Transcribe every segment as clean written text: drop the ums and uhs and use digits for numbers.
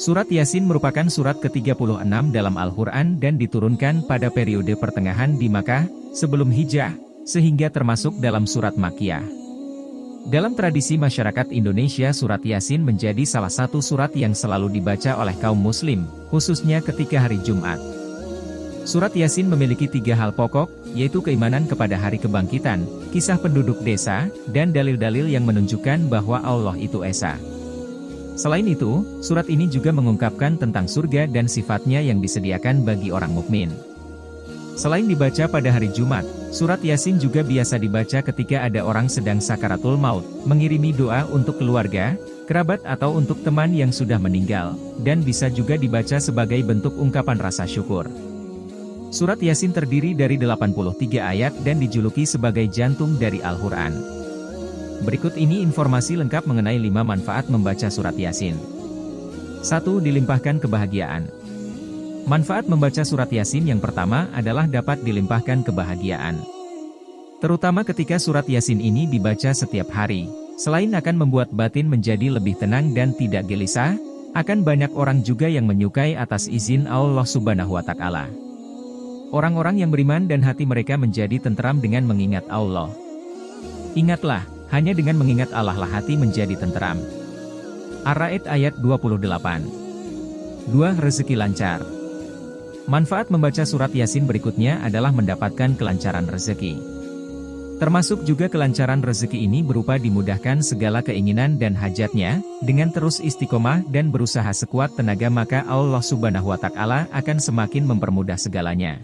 Surat Yasin merupakan surat ke-36 dalam Al-Quran dan diturunkan pada periode pertengahan di Makkah, sebelum Hijrah, sehingga termasuk dalam surat Makkiyah. Dalam tradisi masyarakat Indonesia, surat Yasin menjadi salah satu surat yang selalu dibaca oleh kaum muslim, khususnya ketika hari Jumat. Surat Yasin memiliki 3 hal pokok, yaitu keimanan kepada hari kebangkitan, kisah penduduk desa, dan dalil-dalil yang menunjukkan bahwa Allah itu Esa. Selain itu, surat ini juga mengungkapkan tentang surga dan sifatnya yang disediakan bagi orang mukmin. Selain dibaca pada hari Jumat, surat Yasin juga biasa dibaca ketika ada orang sedang sakaratul maut, mengirimi doa untuk keluarga, kerabat atau untuk teman yang sudah meninggal, dan bisa juga dibaca sebagai bentuk ungkapan rasa syukur. Surat Yasin terdiri dari 83 ayat dan dijuluki sebagai jantung dari Al-Quran. Berikut ini informasi lengkap mengenai 5 manfaat membaca surat Yasin. 1. Dilimpahkan kebahagiaan. Manfaat membaca surat Yasin yang pertama adalah dapat dilimpahkan kebahagiaan. Terutama ketika surat Yasin ini dibaca setiap hari, selain akan membuat batin menjadi lebih tenang dan tidak gelisah, akan banyak orang juga yang menyukai atas izin Allah Subhanahu wa Ta'ala. Orang-orang yang beriman dan hati mereka menjadi tentram dengan mengingat Allah. Ingatlah, hanya dengan mengingat Allah lah hati menjadi tentram. Ar-Ra'd ayat 28. 2. Rezeki lancar. Manfaat membaca surat Yasin berikutnya adalah mendapatkan kelancaran rezeki. Termasuk juga kelancaran rezeki ini berupa dimudahkan segala keinginan dan hajatnya, dengan terus istiqomah dan berusaha sekuat tenaga maka Allah Subhanahu wa Ta'ala akan semakin mempermudah segalanya.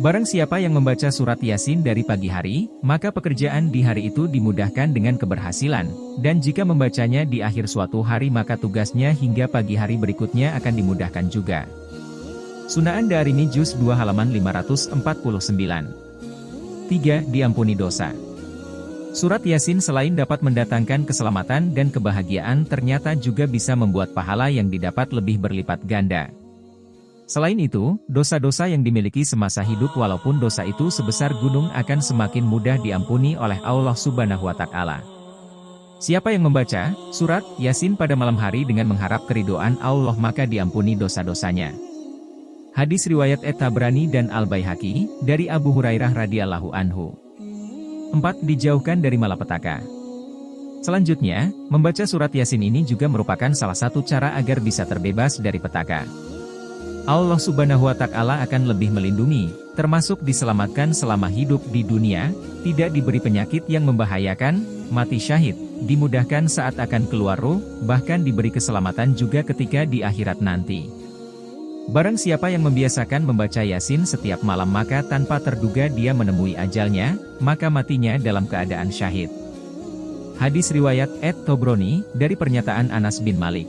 Barang siapa yang membaca surat Yasin dari pagi hari, maka pekerjaan di hari itu dimudahkan dengan keberhasilan, dan jika membacanya di akhir suatu hari maka tugasnya hingga pagi hari berikutnya akan dimudahkan juga. Sunaan Darimi Juz 2 halaman 549. 3. Diampuni dosa. Surat Yasin selain dapat mendatangkan keselamatan dan kebahagiaan ternyata juga bisa membuat pahala yang didapat lebih berlipat ganda. Selain itu, dosa-dosa yang dimiliki semasa hidup walaupun dosa itu sebesar gunung akan semakin mudah diampuni oleh Allah Subhanahu wa Ta'ala. Siapa yang membaca surat Yasin pada malam hari dengan mengharap keridhaan Allah maka diampuni dosa-dosanya. Hadis riwayat At-Tabrani dan Al-Baihaqi dari Abu Hurairah radhiyallahu anhu. 4. Dijauhkan dari malapetaka. Selanjutnya, membaca surat Yasin ini juga merupakan salah satu cara agar bisa terbebas dari petaka. Allah Subhanahu wa Ta'ala akan lebih melindungi, termasuk diselamatkan selama hidup di dunia, tidak diberi penyakit yang membahayakan, mati syahid, dimudahkan saat akan keluar ruh, bahkan diberi keselamatan juga ketika di akhirat nanti. Barang siapa yang membiasakan membaca Yasin setiap malam maka tanpa terduga dia menemui ajalnya, maka matinya dalam keadaan syahid. Hadis riwayat At-Tabrani dari pernyataan Anas bin Malik.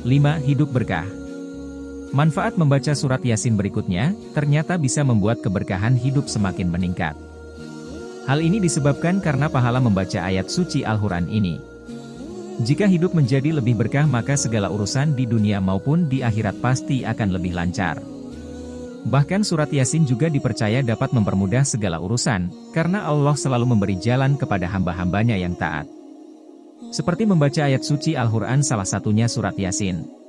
5. Hidup berkah. Manfaat membaca surat Yasin berikutnya, ternyata bisa membuat keberkahan hidup semakin meningkat. Hal ini disebabkan karena pahala membaca ayat suci Al-Quran ini. Jika hidup menjadi lebih berkah maka segala urusan di dunia maupun di akhirat pasti akan lebih lancar. Bahkan surat Yasin juga dipercaya dapat mempermudah segala urusan, karena Allah selalu memberi jalan kepada hamba-hambanya yang taat. Seperti membaca ayat suci Al-Quran salah satunya surat Yasin.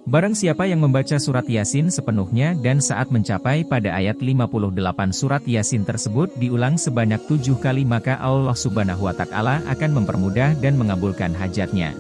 Barang siapa yang membaca surat Yasin sepenuhnya dan saat mencapai pada ayat 58 surat Yasin tersebut diulang sebanyak 7 kali maka Allah Subhanahu wa Ta'ala akan mempermudah dan mengabulkan hajatnya.